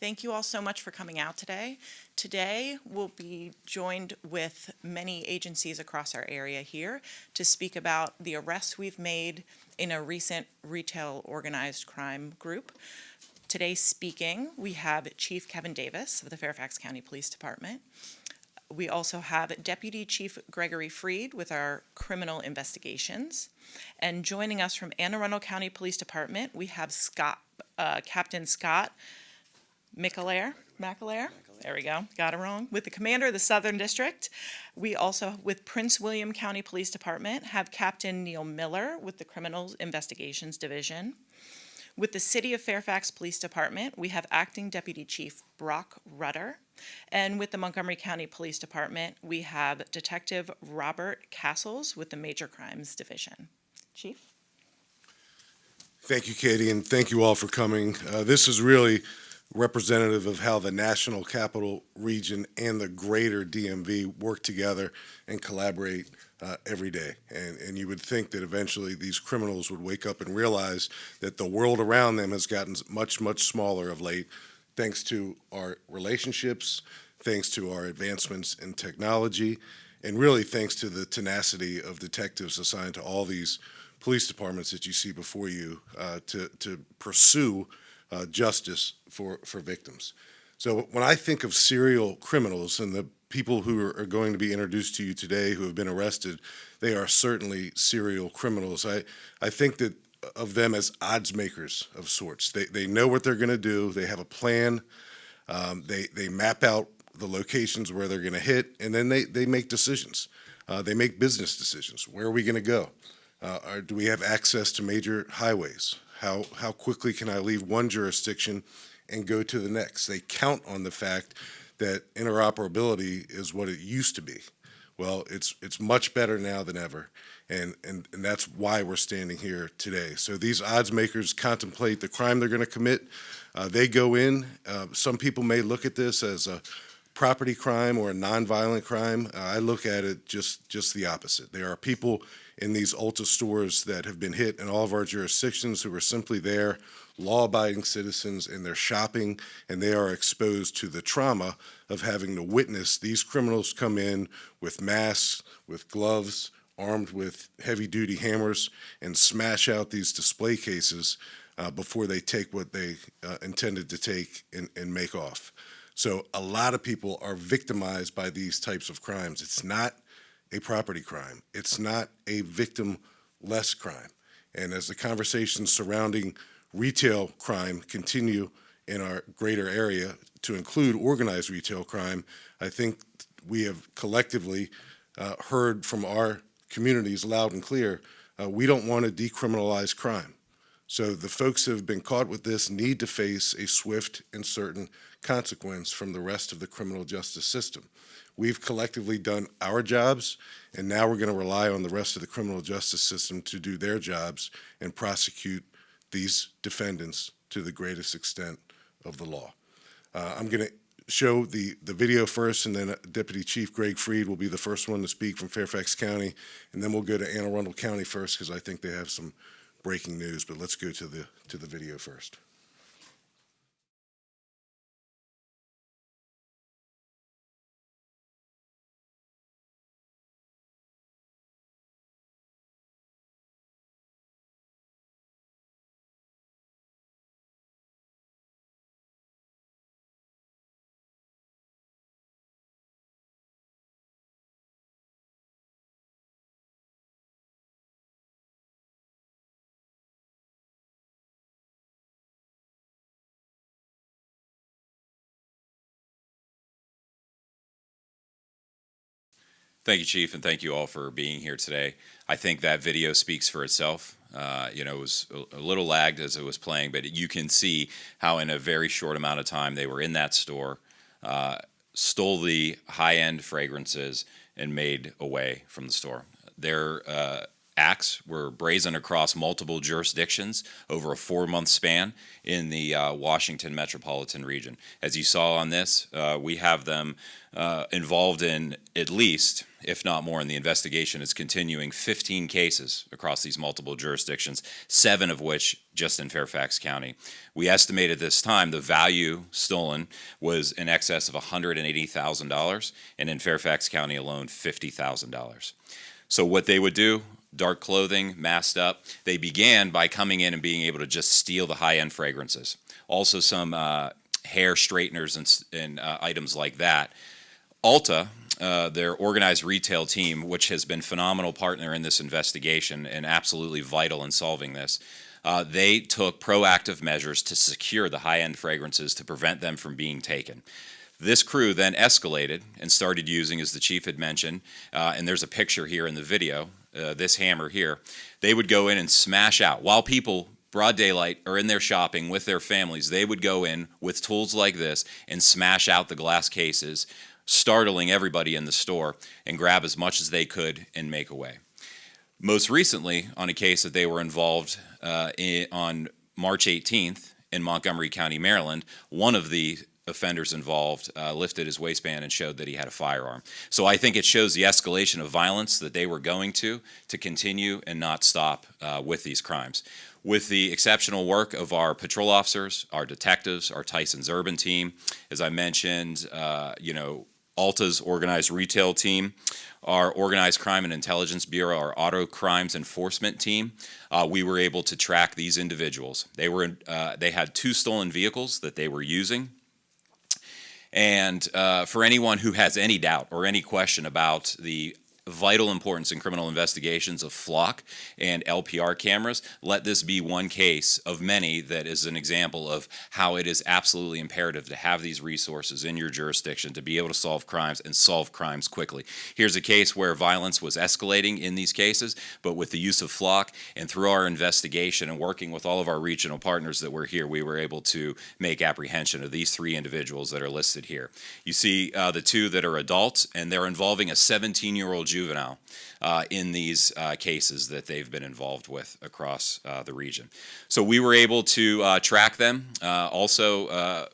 Thank you all so much for coming out today. Today, we'll be joined with many agencies across our area here to speak about the arrests we've made in a recent retail organized crime group. Today speaking, we have Chief Kevin Davis of the Fairfax County Police Department. We also have Deputy Chief Gregory Freed with our criminal investigations. And joining us from Anne Arundel County Police Department, we have Captain Scott McAlear, there we go, got it wrong, with the commander of the Southern District. We also, with Prince William County Police Department, have Captain Neil Miller with the Criminal Investigations Division. With the City of Fairfax Police Department, we have Acting Deputy Chief Brock Rudder. And with the Montgomery County Police Department, we have Detective Robert Castles with the Major Crimes Division. Chief? Thank you, Katie, and thank you all for coming. This is really representative of how the National Capital Region and the greater DMV work together and collaborate every day. And you would think that eventually these criminals would wake up and realize that the world around them has gotten much, much smaller of late, thanks to our relationships, thanks to our advancements in technology, and really thanks to the tenacity of detectives assigned to all these police departments that you see before you to pursue justice for victims. So when I think of serial criminals and the people who are going to be introduced to you today who have been arrested, they are certainly serial criminals. I think that of them as odds makers of sorts. They know what they're going to do. They have a plan. They map out the locations where they're going to hit, and then they make decisions. They make business decisions. Where are we going to go? Do we have access to major highways? How quickly can I leave one jurisdiction and go to the next? They count on the fact that interoperability is what it used to be. Well, it's much better now than ever, and that's why we're standing here today. So these odds makers contemplate the crime they're going to commit. They go in. Some people may look at this as a property crime or a nonviolent crime. I look at it just the opposite. There are people in these Ulta stores that have been hit in all of our jurisdictions who are simply there, law-abiding citizens, and they're shopping, and they are exposed to the trauma of having to witness these criminals come in with masks, with gloves, armed with heavy-duty hammers, and smash out these display cases before they take what they intended to take and make off. So a lot of people are victimized by these types of crimes. It's not a property crime. It's not a victim-less crime. And as the conversations surrounding retail crime continue in our greater area to include organized retail crime, I think we have collectively heard from our communities loud and clear, we don't want to decriminalize crime. So the folks who have been caught with this need to face a swift and certain consequence from the rest of the criminal justice system. We've collectively done our jobs, and now we're going to rely on the rest of the criminal justice system to do their jobs and prosecute these defendants to the greatest extent of the law. I'm going to show the video first, and then Deputy Chief Greg Freed will be the first one to speak from Fairfax County, and then we'll go to Anne Arundel County first because I think they have some breaking news, but let's go to the video first. Thank you, Chief, and thank you all for being here today. I think that video speaks for itself. It was a little lagged as it was playing, but you can see how in a very short amount of time they were in that store, stole the high-end fragrances, and made away from the store. Their acts were brazen across multiple jurisdictions over a 4-month span in the Washington metropolitan region. As you saw on this, we have them involved in at least, if not more, and the investigation is continuing, 15 cases across these multiple jurisdictions, 7 of which just in Fairfax County. We estimated this time the value stolen was in excess of $180,000, and in Fairfax County alone, $50,000. So what they would do, dark clothing, masked up, they began by coming in and being able to just steal the high-end fragrances. Also some hair straighteners and items like that. Ulta, their organized retail team, which has been a phenomenal partner in this investigation and absolutely vital in solving this, they took proactive measures to secure the high-end fragrances to prevent them from being taken. This crew then escalated and started using, as the chief had mentioned, and there's a picture here in the video, this hammer here. They would go in and smash out. While people, broad daylight, are in there shopping with their families, they would go in with tools like this and smash out the glass cases, startling everybody in the store, and grab as much as they could and make away. Most recently, on a case that they were involved on March 18th in Montgomery County, Maryland, one of the offenders involved lifted his waistband and showed that he had a firearm. So I think it shows the escalation of violence that they were going to continue and not stop with these crimes. With the exceptional work of our patrol officers, our detectives, our Tyson's Urban team, as I mentioned, Alta's organized retail team, our Organized Crime and Intelligence Bureau, our Auto Crimes Enforcement team, we were able to track these individuals. They had 2 stolen vehicles that they were using. And for anyone who has any doubt or any question about the vital importance in criminal investigations of flock and LPR cameras, let this be one case of many that is an example of how it is absolutely imperative to have these resources in your jurisdiction to be able to solve crimes and solve crimes quickly. Here's a case where violence was escalating in these cases, but with the use of flock and through our investigation and working with all of our regional partners that were here, we were able to make apprehension of these 3 individuals that are listed here. You see the 2 that are adults, and they're involving a 17-year-old juvenile in these cases that they've been involved with across the region. So we were able to track them. Also,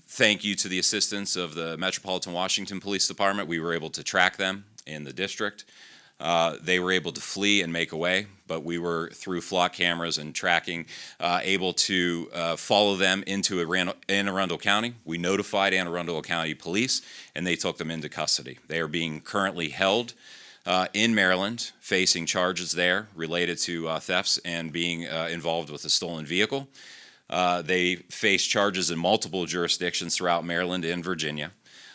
thank you to the assistance of the Metropolitan Washington Police Department, we were able to track them in the district. They were able to flee and make away, but we were, through flock cameras and tracking, able to follow them into Anne Arundel County. We notified Anne Arundel County Police, and they took them into custody. They are being currently held in Maryland, facing charges there related to thefts and being involved with a stolen vehicle. They face charges in multiple jurisdictions throughout Maryland and Virginia.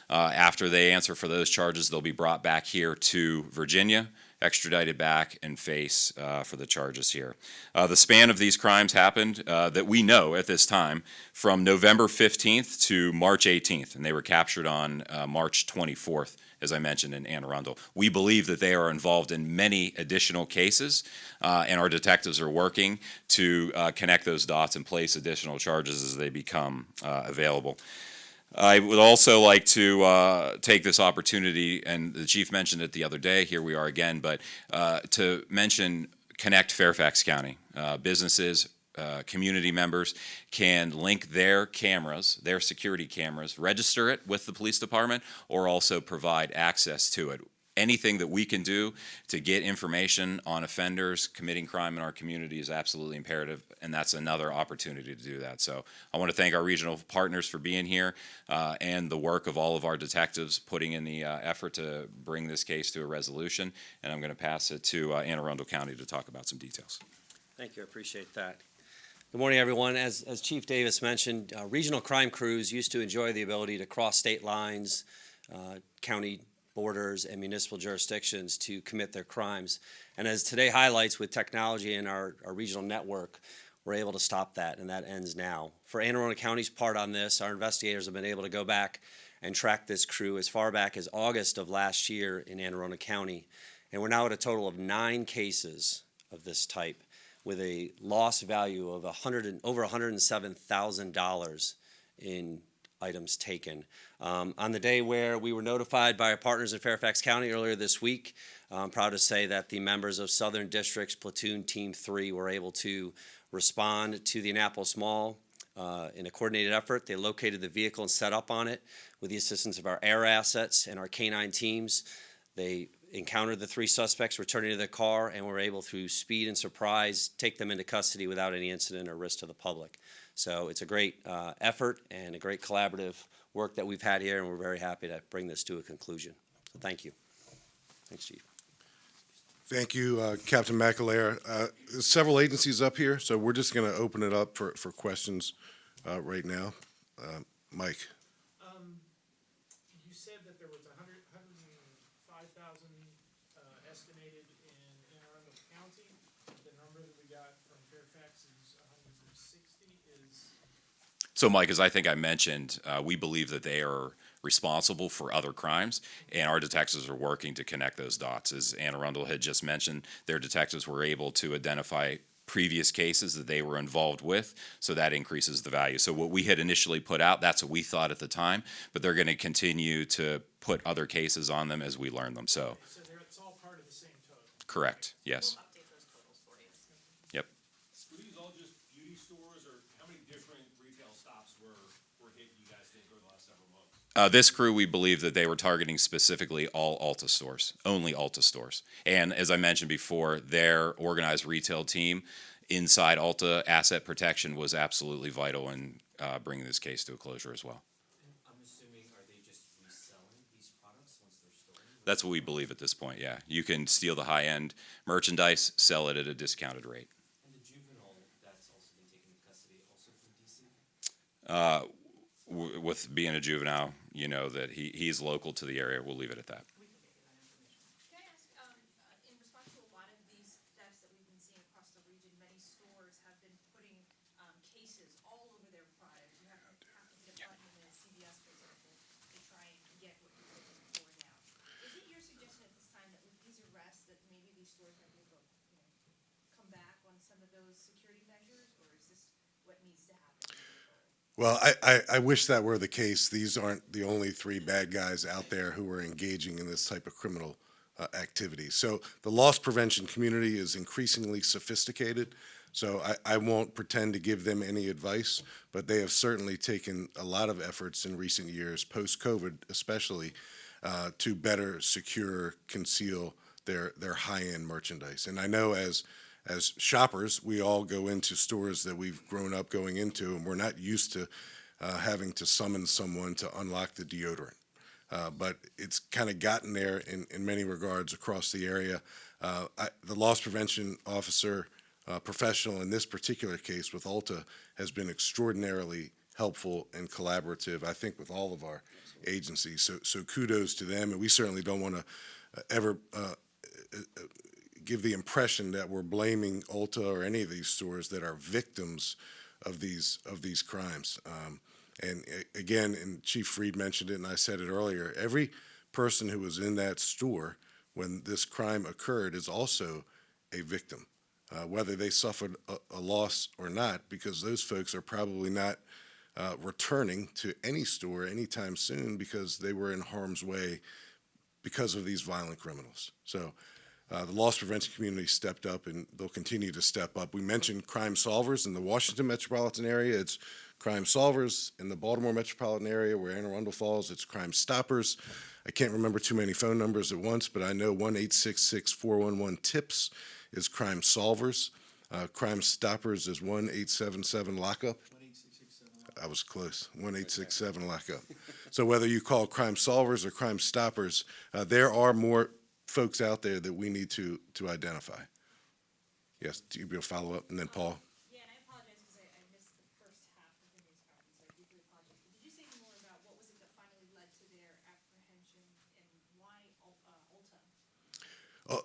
After they answer for those charges, they'll be brought back here to Virginia, extradited back, and face for the charges here. The span of these crimes happened, that we know at this time, from November 15th to March 18th, and they were captured on March 24th, as I mentioned, in Anne Arundel. We believe that they are involved in many additional cases, and our detectives are working to connect those dots and place additional charges as they become available. I would also like to take this opportunity, and the chief mentioned it the other day, here we are again, but to mention Connect Fairfax County. Businesses, community members can link their cameras, their security cameras, register it with the police department, or also provide access to it. Anything that we can do to get information on offenders committing crime in our community is absolutely imperative, and that's another opportunity to do that. So I want to thank our regional partners for being here and the work of all of our detectives putting in the effort to bring this case to a resolution, and I'm going to pass it to Anne Arundel County to talk about some details. Thank you, I appreciate that. Good morning, everyone. As Chief Davis mentioned, regional crime crews used to enjoy the ability to cross state lines, county borders, and municipal jurisdictions to commit their crimes. And as today highlights, with technology in our regional network, we're able to stop that, and that ends now. For Anne Arundel County's part on this, our investigators have been able to go back and track this crew as far back as August of last year in Anne Arundel County. And we're now at a total of 9 cases of this type, with a loss value of over $107,000 in items taken. On the day where we were notified by our partners in Fairfax County earlier this week, I'm proud to say that the members of Southern District's Platoon Team 3 were able to respond to the Annapolis Mall in a coordinated effort. They located the vehicle and set up on it with the assistance of our air assets and our canine teams. They encountered the 3 suspects returning to their car and were able, through speed and surprise, take them into custody without any incident or risk to the public. So it's a great effort and a great collaborative work that we've had here, and we're very happy to bring this to a conclusion. So thank you. Thanks, Chief. Thank you, Captain McAleer. There's several agencies up here, so we're just going to open it up for questions right now. Mike. You said that there was 105,000 estimated in Anne Arundel County. The number that we got from Fairfax is 160. So, Mike, as I think I mentioned, we believe that they are responsible for other crimes, and our detectives are working to connect those dots. As Anne Arundel had just mentioned, their detectives were able to identify previous cases that they were involved with, so that increases the value. So what we had initially put out, that's what we thought at the time, but they're going to continue to put other cases on them as we learn them. So, So it's all part of the same total. correct, yes. We'll update those totals for you. Yep. Were these all just beauty stores, or how many different retail stops were hit, you guys think, over the last several months? This crew, we believe that they were targeting specifically all Ulta stores, only Ulta stores. And as I mentioned before, their organized retail team inside Ulta Asset Protection was absolutely vital in bringing this case to a closure as well. I'm assuming, are they just reselling these products once they're stolen? That's what we believe at this point, yeah. You can steal the high-end merchandise, sell it at a discounted rate. And the juvenile that's also been taken into custody, also from DC? With being a juvenile, you know that he's local to the area. We'll leave it at that. Can I ask, in response to a lot of these thefts that we've been seeing across the region, many stores have been putting cases all over their products. You have to hit a button in a CVS, for example, to try and get what you're looking for now. Is it your suggestion at this time that with these arrests, that maybe these stores have to come back on some of those security measures, or is this what needs to happen? Well, I wish that were the case. These aren't the only 3 bad guys out there who are engaging in this type of criminal activity. So the loss prevention community is increasingly sophisticated. So I won't pretend to give them any advice, but they have certainly taken a lot of efforts in recent years, post-COVID especially, to better secure, conceal their high-end merchandise. And I know as shoppers, we all go into stores that we've grown up going into, and we're not used to having to summon someone to unlock the deodorant. But it's kind of gotten there in many regards across the area. The loss prevention officer professional in this particular case with Ulta has been extraordinarily helpful and collaborative, I think, with all of our agencies. So kudos to them, and we certainly don't want to ever give the impression that we're blaming Ulta or any of these stores that are victims of these crimes. And again, and Chief Freed mentioned it, and I said it earlier, every person who was in that store when this crime occurred is also a victim, whether they suffered a loss or not, because those folks are probably not returning to any store anytime soon because they were in harm's way because of these violent criminals. So the loss prevention community stepped up, and they'll continue to step up. We mentioned crime solvers in the Washington metropolitan area. It's crime solvers in the Baltimore metropolitan area where Anne Arundel falls. It's crime stoppers. I can't remember too many phone numbers at once, but I know 1-866-411-TIPS is crime solvers. Crime stoppers is 1-877-LOCKUP. I was close. 1-867-LOCKUP. So whether you call crime solvers or crime stoppers, there are more folks out there that we need to identify. Yes, do you be able to follow up, and then Paul? Yeah, and I apologize because I missed the first half of the news conference, so I deeply apologize. But did you say more about what was it that finally led to their apprehension, and why Ulta?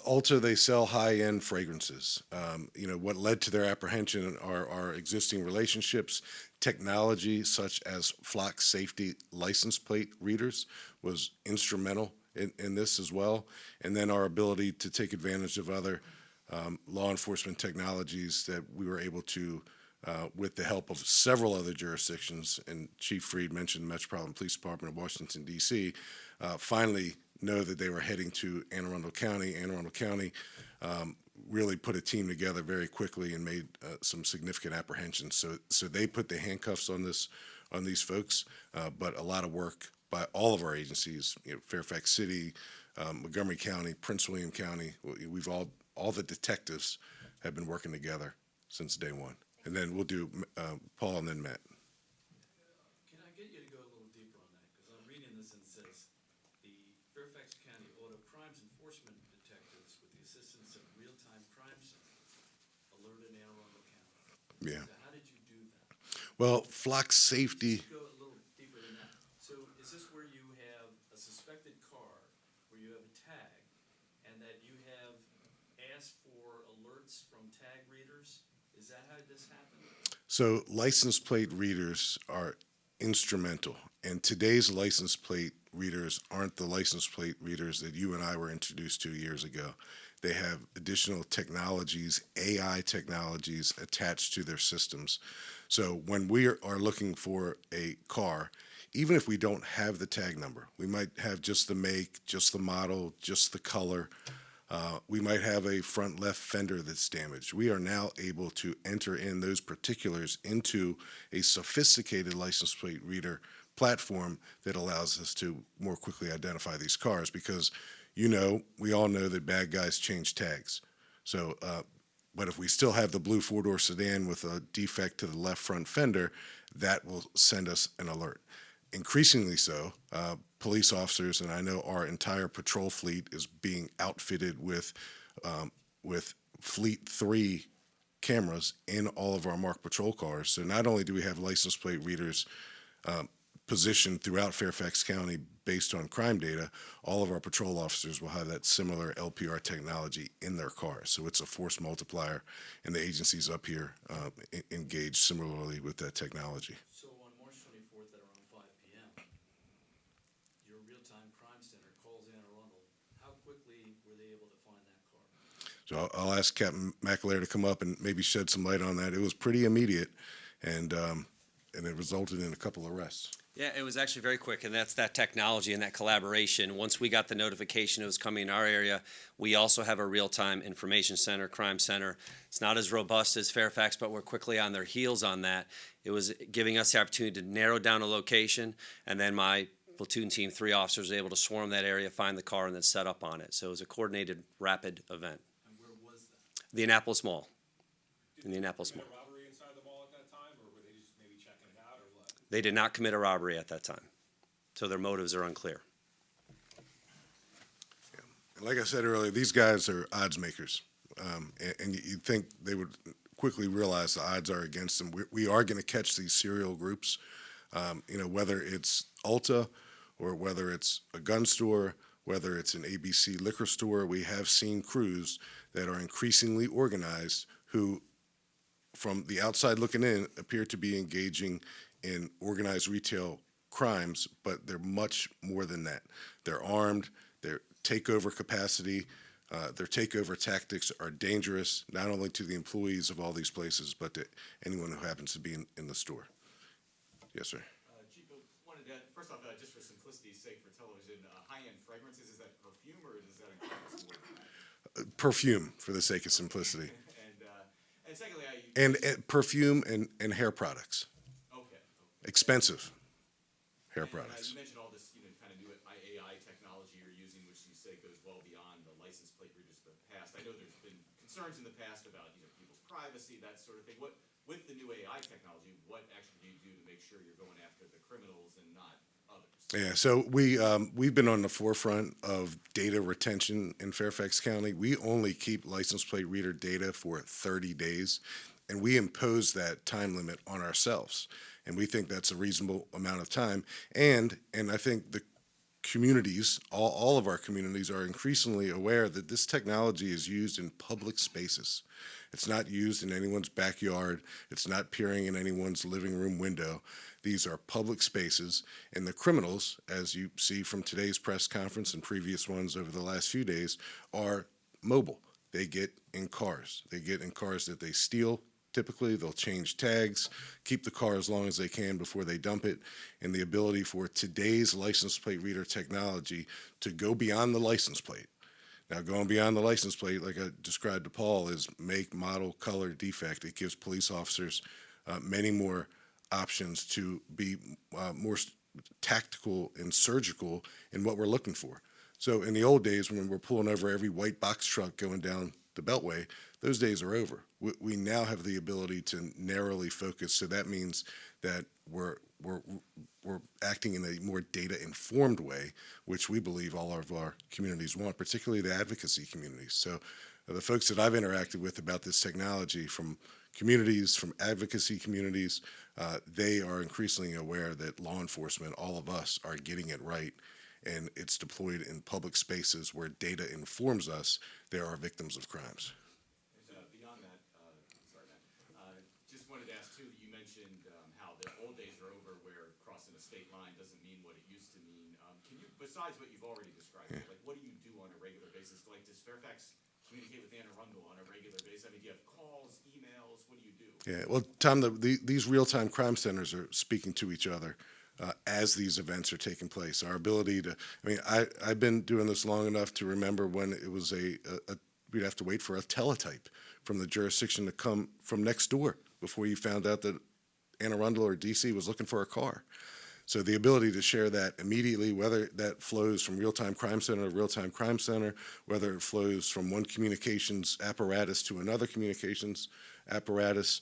Ulta, they sell high-end fragrances. What led to their apprehension are existing relationships. Technology such as Flock Safety license plate readers was instrumental in this as well. And then our ability to take advantage of other law enforcement technologies that we were able to with the help of several other jurisdictions, and Chief Freed mentioned the Metropolitan Police Department of Washington, D.C., finally know that they were heading to Anne Arundel County. Anne Arundel County really put a team together very quickly and made some significant apprehensions. So they put the handcuffs on these folks, but a lot of work by all of our agencies, Fairfax City, Montgomery County, Prince William County. We've all the detectives have been working together since day one. And then we'll do Paul and then Matt. Can I get you to go a little deeper on that? Because I'm reading this and it says, the Fairfax County Auto Crimes Enforcement Detectives with the assistance of Real-Time Crime Center alerted Anne Arundel County. Yeah. So how did you do that? Well, flock safety. Go a little deeper than that. So is this where you have a suspected car, where you have a tag, and that you have asked for alerts from tag readers? Is that how this happened? So license plate readers are instrumental, and today's license plate readers aren't the license plate readers that you and I were introduced to years ago. They have additional technologies, AI technologies attached to their systems. So when we are looking for a car, even if we don't have the tag number, we might have just the make, just the model, just the color. We might have a front left fender that's damaged. We are now able to enter in those particulars into a sophisticated license plate reader platform that allows us to more quickly identify these cars because, we all know that bad guys change tags. So, but if we still have the blue four-door sedan with a defect to the left front fender, that will send us an alert. Increasingly so, police officers, and I know our entire patrol fleet is being outfitted with Fleet 3 cameras in all of our marked patrol cars. So not only do we have license plate readers positioned throughout Fairfax County based on crime data, all of our patrol officers will have that similar LPR technology in their cars. So it's a force multiplier, and the agencies up here engage similarly with that technology. So on March 24th at around 5 p.m., your real-time crime center calls Anne Arundel. How quickly were they able to find that car? So I'll ask Captain McAleer to come up and maybe shed some light on that. It was pretty immediate, and it resulted in a couple of arrests. Yeah, it was actually very quick, and that's that technology and that collaboration. Once we got the notification it was coming in our area, we also have a real-time information center, crime center. It's not as robust as Fairfax, but we're quickly on their heels on that. It was giving us the opportunity to narrow down a location, and then my platoon team, 3 officers, were able to swarm that area, find the car, and then set up on it. So it was a coordinated, rapid event. And where was that? The Annapolis Mall. In the Annapolis Mall. Commit a robbery inside the mall at that time, or were they just maybe checking it out, or what? They did not commit a robbery at that time, so their motives are unclear. And like I said earlier, these guys are odds makers, and you'd think they would quickly realize the odds are against them. We are going to catch these serial groups, whether it's Ulta or whether it's a gun store, whether it's an ABC liquor store. We have seen crews that are increasingly organized who, from the outside looking in, appear to be engaging in organized retail crimes, but they're much more than that. They're armed, their takeover capacity, their takeover tactics are dangerous, not only to the employees of all these places, but to anyone who happens to be in the store. Yes, sir. Chief, wanted to, first off, just for simplicity's sake for television, high-end fragrances, is that perfume or does that encompass more than that? Perfume, for the sake of simplicity. And secondly, And perfume and hair products, okay. expensive hair And, products. you mentioned all this, kind of new AI technology you're using, which you say goes well beyond the license plate readers of the past. I know there's been concerns in the past about, people's privacy, that sort of thing. With the new AI technology, what actually do you do to make sure you're going after the criminals and not others? Yeah, so we've been on the forefront of data retention in Fairfax County. We only keep license plate reader data for 30 days, and we impose that time limit on ourselves. And we think that's a reasonable amount of time. And I think the communities, all of our communities, are increasingly aware that this technology is used in public spaces. It's not used in anyone's backyard. It's not peering in anyone's living room window. These are public spaces, and the criminals, as you see from today's press conference and previous ones over the last few days, are mobile. They get in cars. They get in cars that they steal typically. They'll change tags, keep the car as long as they can before they dump it, and the ability for today's license plate reader technology to go beyond the license plate. Now, going beyond the license plate, like I described to Paul, is make, model, color, defect. It gives police officers many more options to be more tactical and surgical in what we're looking for. So in the old days, when we're pulling over every white box truck going down the Beltway, those days are over. We now have the ability to narrowly focus. So that means that we're acting in a more data-informed way, which we believe all of our communities want, particularly the advocacy communities. So the folks that I've interacted with about this technology, from communities, from advocacy communities, they are increasingly aware that law enforcement, all of us, are getting it right, and it's deployed in public spaces where data informs us there are victims of crimes. Beyond that, sorry, Matt, just wanted to ask too, that you mentioned how the old days are over where crossing a state line doesn't mean what it used to mean. Can you, besides what you've already described, like what do you do on a regular basis? Like, does Fairfax communicate with Anne Arundel on a regular basis? I mean, do you have calls, emails? What do you do? Yeah, well, Tom, these real-time crime centers are speaking to each other as these events are taking place. Our ability to, I mean, I've been doing this long enough to remember when it was we'd have to wait for a teletype from the jurisdiction to come from next door before you found out that Anne Arundel or DC was looking for a car. So the ability to share that immediately, whether that flows from real-time crime center to real-time crime center, whether it flows from one communications apparatus to another communications apparatus,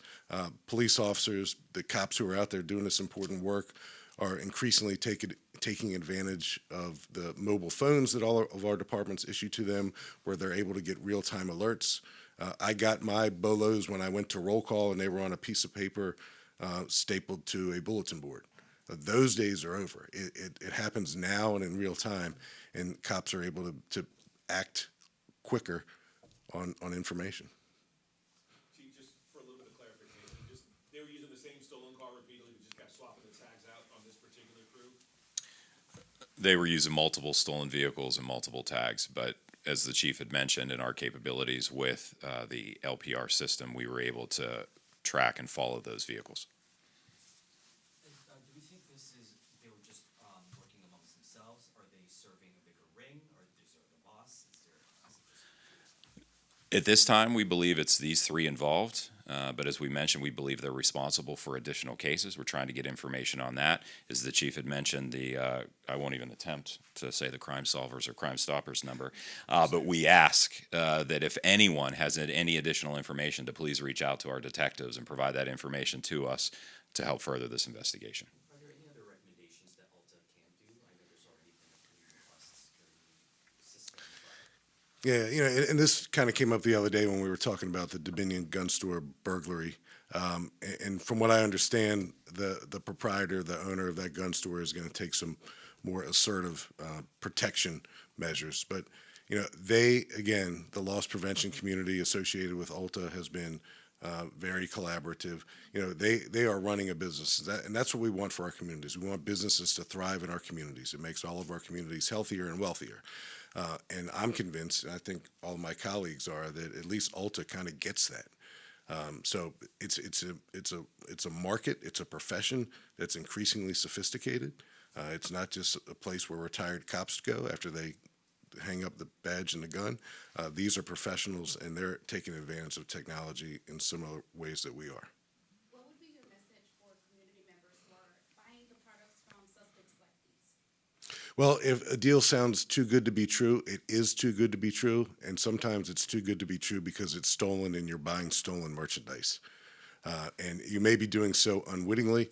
police officers, the cops who are out there doing this important work are increasingly taking advantage of the mobile phones that all of our departments issue to them, where they're able to get real-time alerts. I got my BOLOs when I went to roll call, and they were on a piece of paper stapled to a bulletin board. Those days are over. It happens now and in real time, and cops are able to act quicker on information. Chief, just for a little bit of clarification, just they were using the same stolen car repeatedly, we just kept swapping the tags out on this particular crew? They were using multiple stolen vehicles and multiple tags, but as the chief had mentioned, in our capabilities with the LPR system, we were able to track and follow those vehicles. Do we think they were just working amongst themselves? Are they serving a bigger ring? Or is there the boss? At this time, we believe it's these three involved, but as we mentioned, we believe they're responsible for additional cases. We're trying to get information on that. As the chief had mentioned, I won't even attempt to say the Crime Solvers or Crime Stoppers number, but we ask that if anyone has any additional information, to please reach out to our detectives and provide that information to us to help further this investigation. Are there any other recommendations that Ulta can do? I know there's already been a pretty robust security system, but Yeah, you know, and this kind of came up the other day when we were talking about the Dominion gun store burglary. And from what I understand, the proprietor, the owner of that gun store, is going to take some more assertive protection measures. But, you know, again, the loss prevention community associated with Ulta has been very collaborative. You know, they are running a business, and that's what we want for our communities. We want businesses to thrive in our communities. It makes all of our communities healthier and wealthier. And I'm convinced, and I think all of my colleagues are, that at least Ulta kind of gets that. So it's a market, it's a profession that's increasingly sophisticated. It's not just a place where retired cops go after they hang up the badge and the gun. These are professionals, and they're taking advantage of technology in similar ways that we are. What would be your message for community members who are buying the products from suspects like these? Well, if a deal sounds too good to be true, it is too good to be true, and sometimes it's too good to be true because it's stolen and you're buying stolen merchandise. And you may be doing so unwittingly,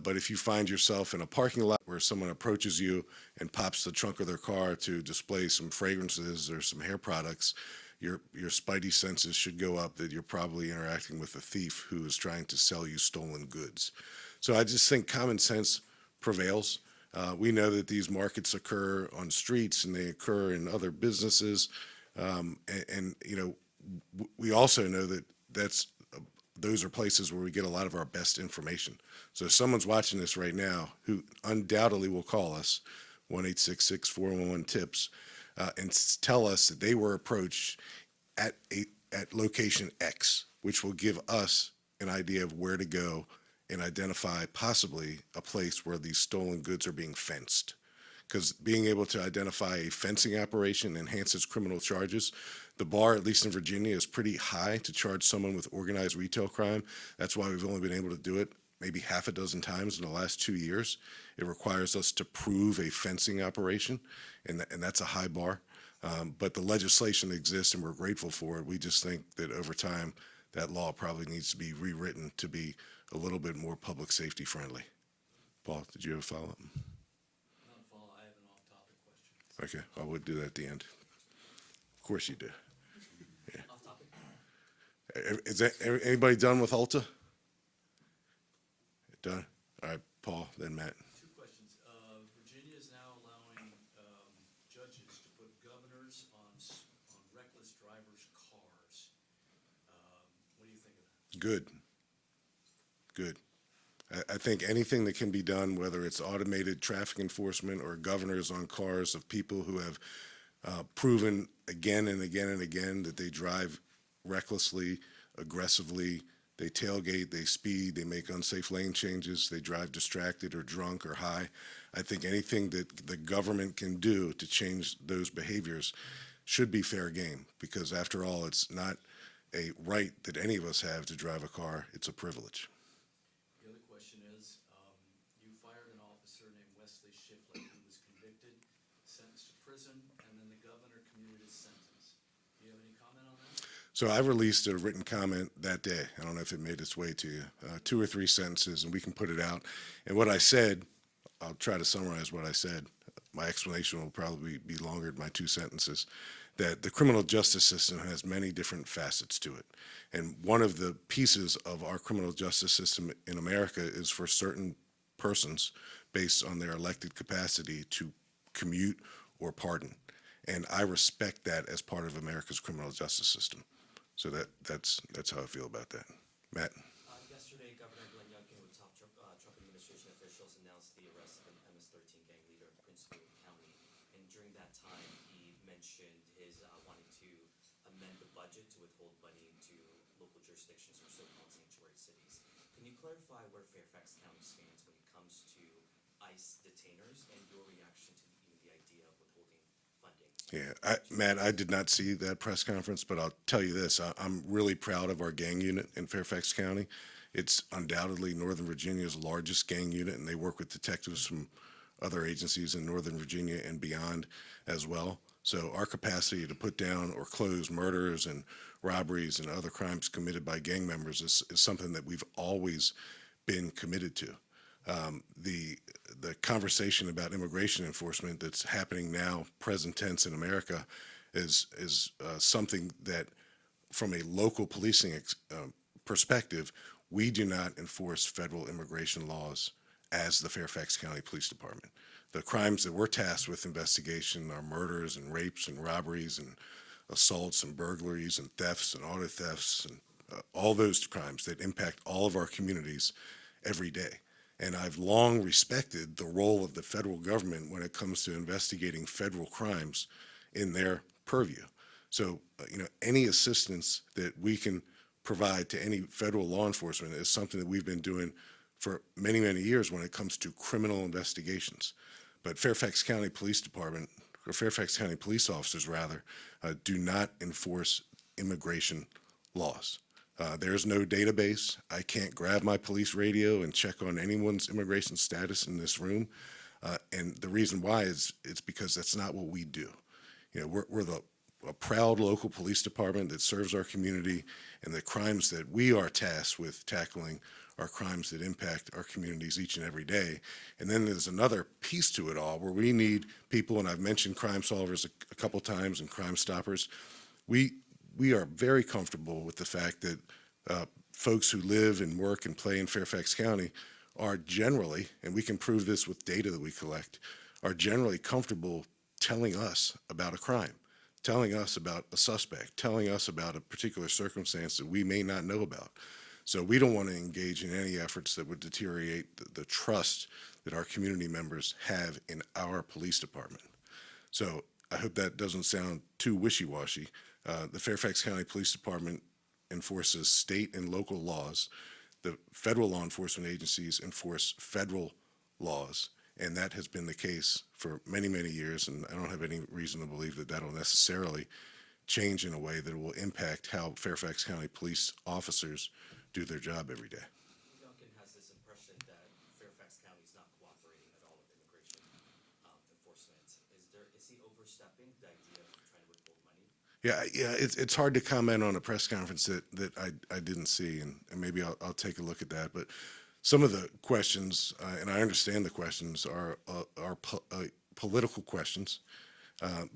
but if you find yourself in a parking lot where someone approaches you and pops the trunk of their car to display some fragrances or some hair products, your spidey senses should go up that you're probably interacting with a thief who is trying to sell you stolen goods. So I just think common sense prevails. We know that these markets occur on streets and they occur in other businesses. And you know, we also know that those are places where we get a lot of our best information. So if someone's watching this right now who undoubtedly will call us, 1-866-411-TIPS, and tell us that they were approached at location X, which will give us an idea of where to go and identify possibly a place where these stolen goods are being fenced. Because being able to identify a fencing operation enhances criminal charges. The bar, at least in Virginia, is pretty high to charge someone with organized retail crime. That's why we've only been able to do it maybe half a dozen times in the last 2 years. It requires us to prove a fencing operation, and that's a high bar. But the legislation exists, and we're grateful for it. We just think that over time, that law probably needs to be rewritten to be a little bit more public safety friendly. Paul, did you have a follow-up? Not a follow, I have an off-topic question. Okay, I would do that at the end. Of course you do. Off topic. Is that, anybody done with Ulta? Done? All right, Paul, then Matt. Two questions. Virginia is now allowing judges to put governors on reckless drivers' cars. What do you think of that? Good. Good. I think anything that can be done, whether it's automated traffic enforcement or governors on cars of people who have proven again and again and again that they drive recklessly, aggressively, they tailgate, they speed, they make unsafe lane changes, they drive distracted or drunk or high. I think anything that the government can do to change those behaviors should be fair game, because after all, it's not a right that any of us have to drive a car, it's a privilege. The other question is, you fired an officer named Wesley Shiflett who was convicted, sentenced to prison, and then the governor commuted his sentence. Do you have any comment on that? So I released a written comment that day. I don't know if it made its way to you. 2 or 3 sentences, and we can put it out. And what I said, I'll try to summarize what I said. My explanation will probably be longer than my 2 sentences. That the criminal justice system has many different facets to it. And one of the pieces of our criminal justice system in America is for certain persons, based on their elected capacity, to commute or pardon. And I respect that as part of America's criminal justice system. So that's how I feel about that. Matt? Yesterday, Governor Glenn Youngkin with top Trump administration officials announced the arrest of an MS-13 gang leader in Prince William County. And during that time, he mentioned his wanting to amend the budget to withhold money to local jurisdictions or so-called sanctuary cities. Can you clarify where Fairfax County stands when it comes to ICE detainers and your reaction to even the idea of withholding funding? Yeah, Matt, I did not see that press conference, but I'll tell you this. I'm really proud of our gang unit in Fairfax County. It's undoubtedly Northern Virginia's largest gang unit, and they work with detectives from other agencies in Northern Virginia and beyond as well. So our capacity to put down or close murders and robberies and other crimes committed by gang members is something that we've always been committed to. The conversation about immigration enforcement that's happening now, present tense in America, is something that, from a local policing perspective, we do not enforce federal immigration laws as the Fairfax County Police Department. The crimes that we're tasked with investigation are murders and rapes and robberies and assaults and burglaries and thefts and auto thefts and all those crimes that impact all of our communities every day. And I've long respected the role of the federal government when it comes to investigating federal crimes in their purview. So, any assistance that we can provide to any federal law enforcement is something that we've been doing for many, many years when it comes to criminal investigations. But Fairfax County Police Department, or Fairfax County police officers rather, do not enforce immigration laws. There's no database. I can't grab my police radio and check on anyone's immigration status in this room. And the reason why is it's because that's not what we do. We're a proud local police department that serves our community, and the crimes that we are tasked with tackling are crimes that impact our communities each and every day. And then there's another piece to it all where we need people, and I've mentioned Crime Solvers a couple times and Crime Stoppers. We are very comfortable with the fact that folks who live and work and play in Fairfax County are generally, and we can prove this with data that we collect, are generally comfortable telling us about a crime, telling us about a suspect, telling us about a particular circumstance that we may not know about. So we don't want to engage in any efforts that would deteriorate the trust that our community members have in our police department. So I hope that doesn't sound too wishy-washy. The Fairfax County Police Department enforces state and local laws. The federal law enforcement agencies enforce federal laws, and that has been the case for many, many years, and I don't have any reason to believe that that'll necessarily change in a way that will impact how Fairfax County police officers do their job every day. Youngkin has this impression that Fairfax County is not cooperating at all with immigration enforcement. Is he overstepping the idea of trying to withhold money? Yeah, it's hard to comment on a press conference that I didn't see, and maybe I'll take a look at that. But some of the questions, and I understand the questions, are political questions.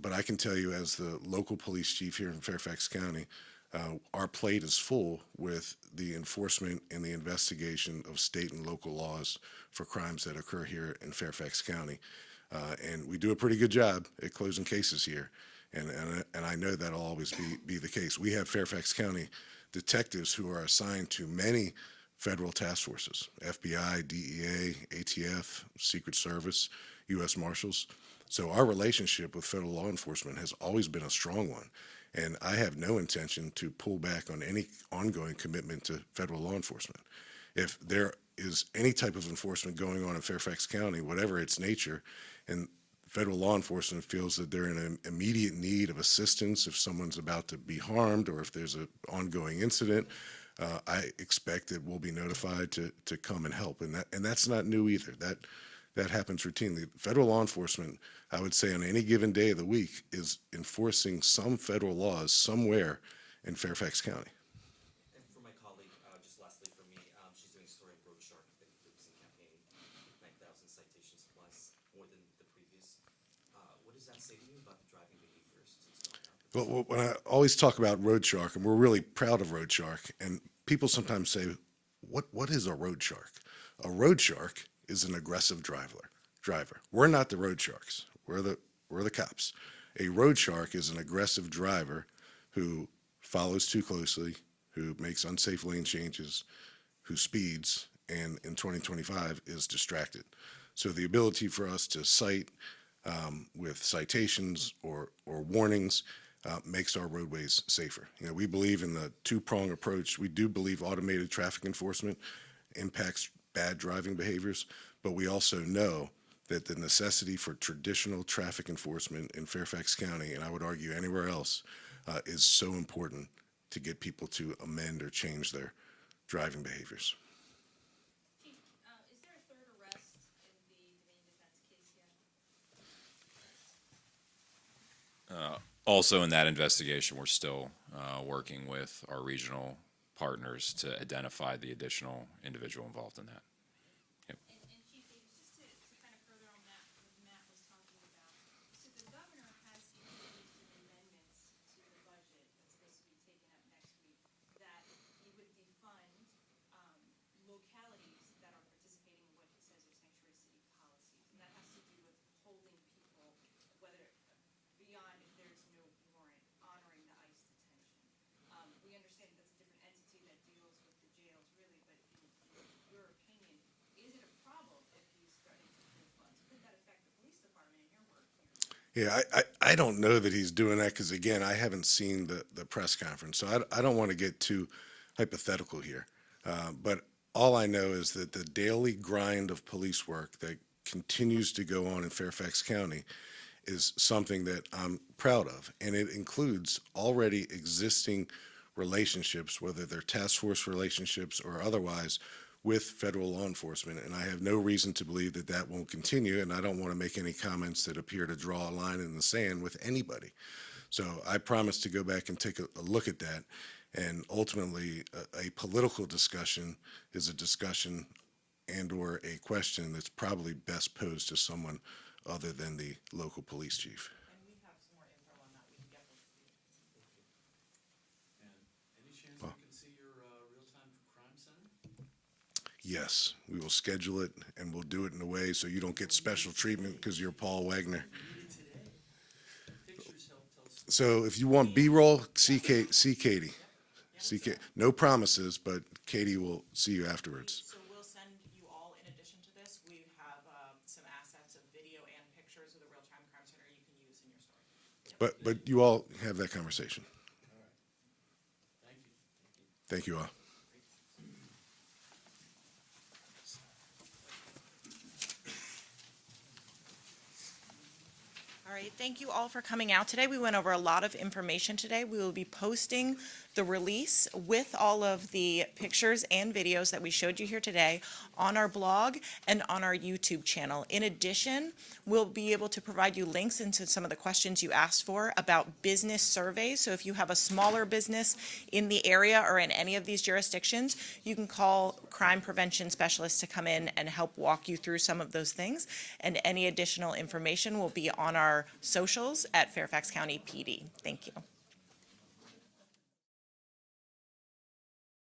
But I can tell you, as the local police chief here in Fairfax County, our plate is full with the enforcement and the investigation of state and local laws for crimes that occur here in Fairfax County. And we do a pretty good job at closing cases here. And I know that'll always be the case. We have Fairfax County detectives who are assigned to many federal task forces: FBI, DEA, ATF, Secret Service, U.S. Marshals. So our relationship with federal law enforcement has always been a strong one. And I have no intention to pull back on any ongoing commitment to federal law enforcement. If there is any type of enforcement going on in Fairfax County, whatever its nature, and federal law enforcement feels that they're in an immediate need of assistance if someone's about to be harmed or if there's an ongoing incident, I expect that we'll be notified to come and help. And that's not new either. That happens routinely. Federal law enforcement, I would say, on any given day of the week, is enforcing some federal laws somewhere in Fairfax County. And for my colleague, just lastly for me, she's doing a story of Road Shark, the recent campaign, 9,000 citations plus, more than the previous. What does that say to you about the driving behaviors since going out? Well, when I always talk about Road Shark, and we're really proud of Road Shark, and people sometimes say, what is a road shark? A road shark is an aggressive driver. We're not the road sharks. We're the cops. A road shark is an aggressive driver who follows too closely, who makes unsafe lane changes, who speeds, and in 2025 is distracted. So the ability for us to cite with citations or warnings makes our roadways safer. You know, we believe in the two-prong approach. We do believe automated traffic enforcement impacts bad driving behaviors, but we also know that the necessity for traditional traffic enforcement in Fairfax County, and I would argue anywhere else, is so important to get people to amend or change their driving behaviors. Chief, is there a third arrest in the domain defense case yet? Also in that investigation, we're still working with our regional partners to identify the additional individual involved in that. And Chief Davis, just to kind of further on that, what Matt was talking about, so the governor has introduced an amendment to the budget that's supposed to be taken up next week, that he would defund localities that are participating in what he says are sanctuary city policies. And that has to do with holding people, whether beyond if there's no warrant, honoring the ICE detention. We understand that's a different entity that deals with the jails, really, but in your opinion, is it a problem if he's starting to pull funds? Could that affect the police department in your work here? Yeah, I don't know that he's doing that because, again, I haven't seen the press conference. So I don't want to get too hypothetical here. But all I know is that the daily grind of police work that continues to go on in Fairfax County is something that I'm proud of. And it includes already existing relationships, whether they're task force relationships or otherwise, with federal law enforcement. And I have no reason to believe that that won't continue. And I don't want to make any comments that appear to draw a line in the sand with anybody. So I promise to go back and take a look at that. And ultimately, a political discussion is a discussion and/or a question that's probably best posed to someone other than the local police chief. And we have some more info on that. We can get those to you. And any chance we can see your real-time crime center? Yes, we will schedule it, and we'll do it in a way so you don't get special treatment because you're Paul Wagner. We need it today. Pictures help tell stories. So if you want B-roll, see Katie. No promises, but Katie will see you afterwards. So we'll send you all, in addition to this, we have some assets of video and pictures of the real-time crime center you can use in your story. But you all have that conversation. All right. Thank you. Thank you all. All right, thank you all for coming out today. We went over a lot of information today. We will be posting the release with all of the pictures and videos that we showed you here today on our blog and on our YouTube channel. In addition, we'll be able to provide you links into some of the questions you asked for about business surveys. So if you have a smaller business in the area or in any of these jurisdictions, you can call crime prevention specialists to come in and help walk you through some of those things. And any additional information will be on our socials at Fairfax County PD. Thank you.